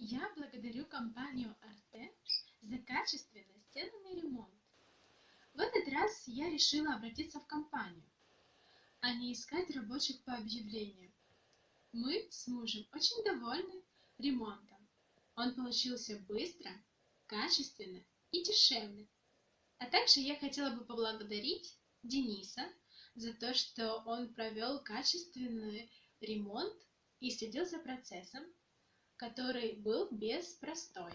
Я благодарю компанию Arte за качественный сделанный ремонт. В этот раз я решила обратиться в компанию, а не искать рабочих по объявлению. Мы с мужем очень довольны ремонтом. Он получился быстро, качественно и дешевле. А также я хотела бы поблагодарить Дениса за то, что он провел качественный ремонт и следил за процессом, который был без простоя.